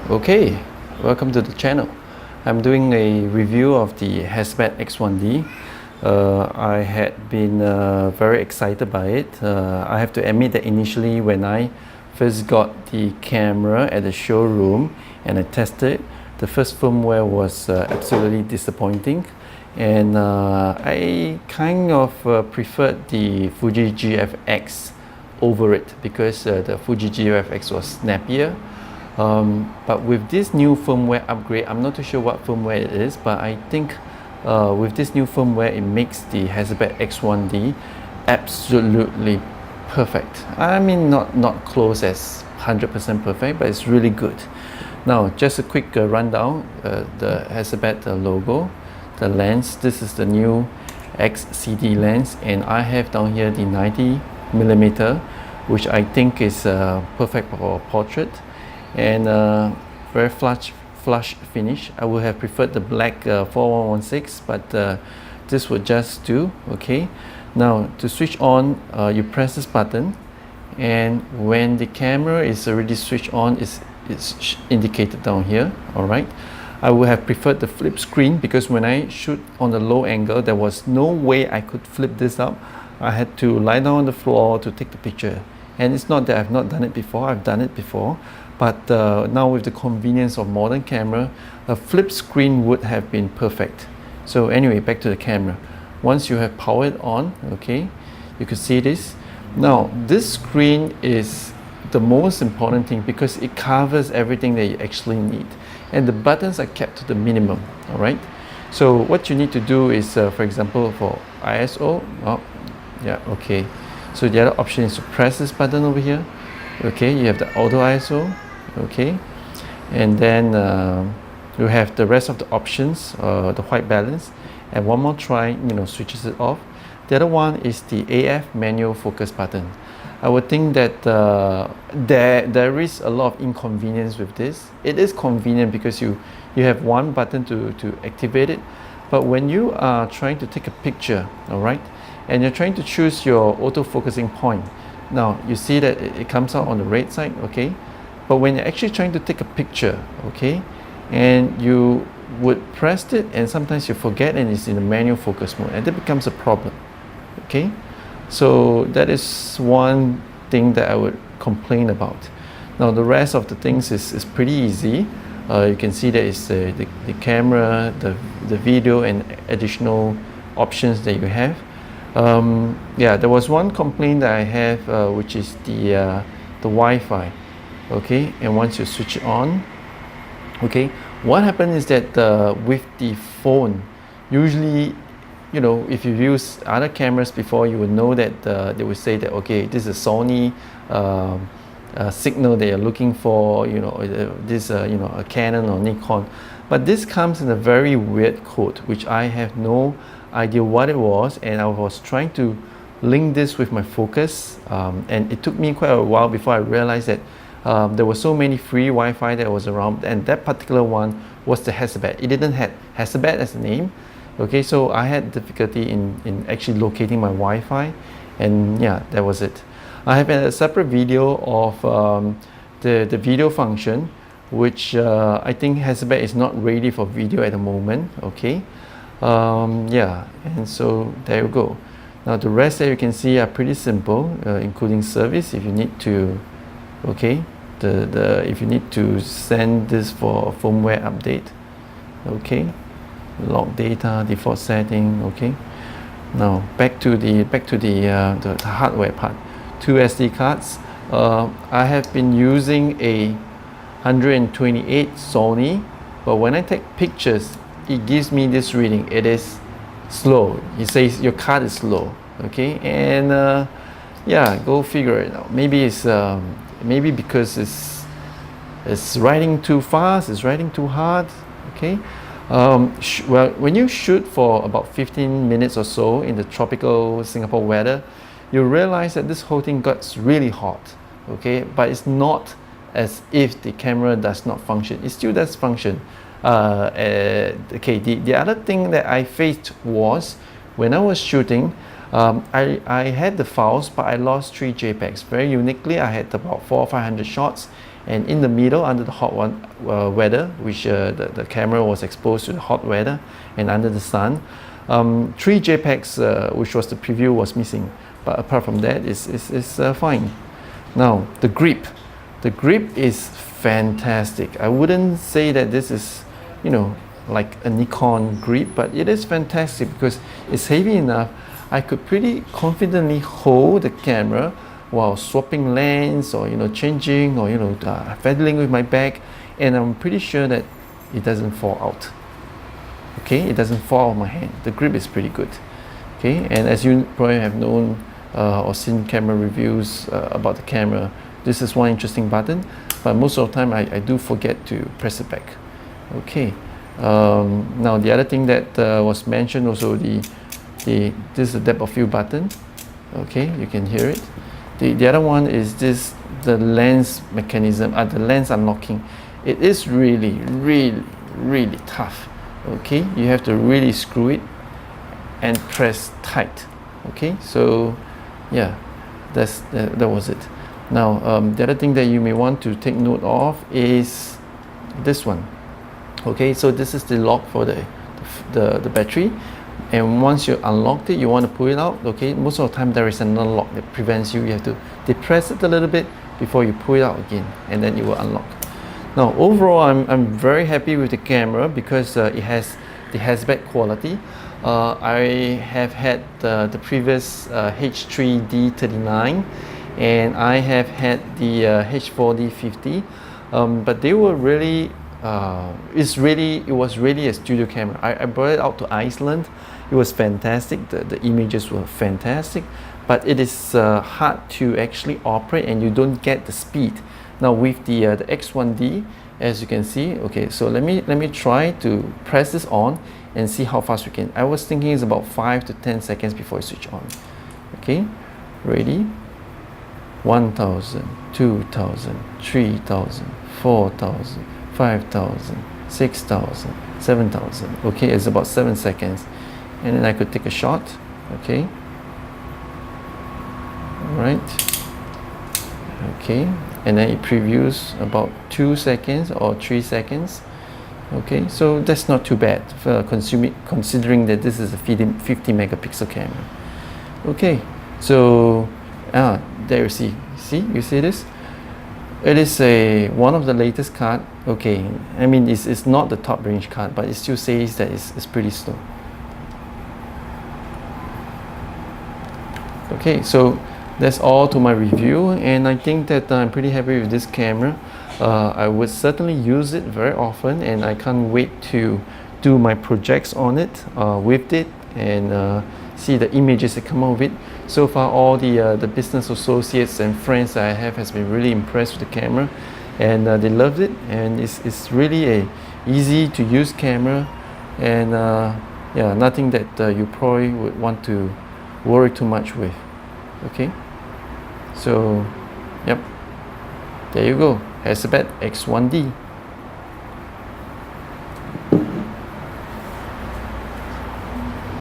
Okay, welcome to the channel. I'm doing a review of the Hasselblad X1D. I had been very excited by it. I have to admit that initially when I first got the camera at the showroom and I tested, the first firmware was absolutely disappointing, and I kind of preferred the Fuji GFX over it because the Fuji GFX was snappier. But with this new firmware upgrade, I'm not too sure what firmware it is, but I think with this new firmware, it makes the Hasselblad X1D absolutely perfect. I mean, not close as 100% perfect, but it's really good. Now, just a quick rundown, the Hasselblad logo, the lens, this is the new XCD lens, and I have down here the 90mm, which I think is perfect for portrait, and very flush finish. I would have preferred the black 4116, but this would just do. Okay, now to switch on, you press this button, and when the camera is already switched on, it's indicated down here. All right, I would have preferred the flip screen because when I shoot on the low angle, there was no way I could flip this up. I had to lie down on the floor to take the picture. And it's not that I've not done it before, I've done it before, but now with the convenience of modern camera, a flip screen would have been perfect. So anyway, back to the camera. Once you have powered on, okay, you can see this. Now, this screen is the most important thing because it covers everything that you actually need. And the buttons are kept to the minimum, all right? So what you need to do is, for example, for ISO, oh, yeah, okay. So the other option is to press this button over here. Okay, you have the auto ISO. Okay, and then you have the rest of the options, the white balance, and one more try, switches it off. The other one is the AF manual focus button. I would think that there is a lot of inconvenience with this. It is convenient because you have one button to activate it, but when you are trying to take a picture, all right, and you're trying to choose your auto-focusing point. Now, you see that it comes out on the red side, okay? But when you're actually trying to take a picture, okay, and you would press it and sometimes you forget and it's in the manual focus mode, and that becomes a problem, okay? So that is one thing that I would complain about. Now, the rest of the things is pretty easy. You can see that it's the camera, the video, and additional options that you have. Yeah, there was one complaint that I have, which is the Wi-Fi. Okay, and once you switch it on, okay, what happens is that with the phone, usually, if you use other cameras before, you would know that they would say that, okay, this is a Sony signal that you're looking for, this a Canon or Nikon, but this comes in a very weird code, which I have no idea what it was, and I was trying to link this with my focus, and it took me quite a while before I realized that there were so many free Wi-Fi that was around, and that particular one was the Hasselblad. It didn't have Hasselblad as a name, okay, so I had difficulty in actually locating my Wi-Fi, and yeah, that was it. I have a separate video of the video function, which I think Hasselblad is not ready for video at the moment, okay. Yeah, and so there you go. Now the rest that you can see are pretty simple, including service if you need to, okay, if you need to send this for a firmware update, okay, log data, default setting, okay. Now back to the hardware part. 2 SD cards. I have been using a 128 Sony, but when I take pictures, it gives me this reading. It is slow. It says your card is slow. Okay, and yeah, go figure it out. Maybe it's maybe because it's writing too fast, it's writing too hard. Okay, well, when you shoot for about 15 minutes or so in the tropical Singapore weather, you realize that this whole thing gets really hot. Okay, but it's not as if the camera does not function. It still does function. Okay, the other thing that I faced was when I was shooting, I had the files, but I lost 3 JPEGs. Very uniquely, I had about 400 or 500 shots, and in the middle under the hot weather, which the camera was exposed to the hot weather and under the sun. 3 JPEGs, which was the preview, was missing, but apart from that, it's fine. Now the grip is fantastic. I wouldn't say that this is, you know, like a Nikon grip, but it is fantastic because it's heavy enough. I could pretty confidently hold the camera while swapping lens, or, you know, changing, or, you know, fiddling with my bag, and I'm pretty sure that it doesn't fall out. Okay, it doesn't fall out of my hand. The grip is pretty good. Okay, and as you probably have known or seen camera reviews about the camera, this is one interesting button, but most of the time I do forget to press it back. Okay, now the other thing that was mentioned also, this is the depth of field button. Okay, you can hear it. The other one is the lens mechanism, the lens unlocking. It is really tough. Okay, you have to really screw it and press tight. Okay, so yeah, that was it. Now the other thing that you may want to take note of is this one. Okay, so this is the lock for the battery, and once you unlocked it, you want to pull it out. Okay, most of the time there is another lock that prevents you. You have to depress it a little bit before you pull it out again, and then it will unlock. Now overall, I'm very happy with the camera because it has the Hasselblad quality. I have had the previous H3D39, and I have had the H4D50, but they were really it was really a studio camera. I brought it out to Iceland. It was fantastic. The images were fantastic, but it is hard to actually operate, and you don't get the speed. Now with the X1D, as you can see, okay, so let me try to press this on and see how fast we can. I was thinking it's about 5 to 10 seconds before I switch on. Okay, ready? 1,000, 2,000, 3,000, 4,000, 5,000, 6,000, 7,000. Okay, it's about 7 seconds, and then I could take a shot. Okay, all right. Okay, and then it previews about 2 seconds or 3 seconds. Okay, so that's not too bad for considering that this is a 50 megapixel camera. Okay, so there you see this. It is one of the latest card. Okay, I mean it's not the top range card, but it still says that it's pretty slow. Okay, so that's all to my review, and I think that I'm pretty happy with this camera. I would certainly use it very often, and I can't wait to do my projects on it, with it, and see the images that come out of it. So far, all the business associates and friends that I have has been really impressed with the camera, and they loved it. And it's really a easy to use camera, and yeah, nothing that you probably would want to worry too much with. Okay, so yep, there you go, Hasselblad X1D.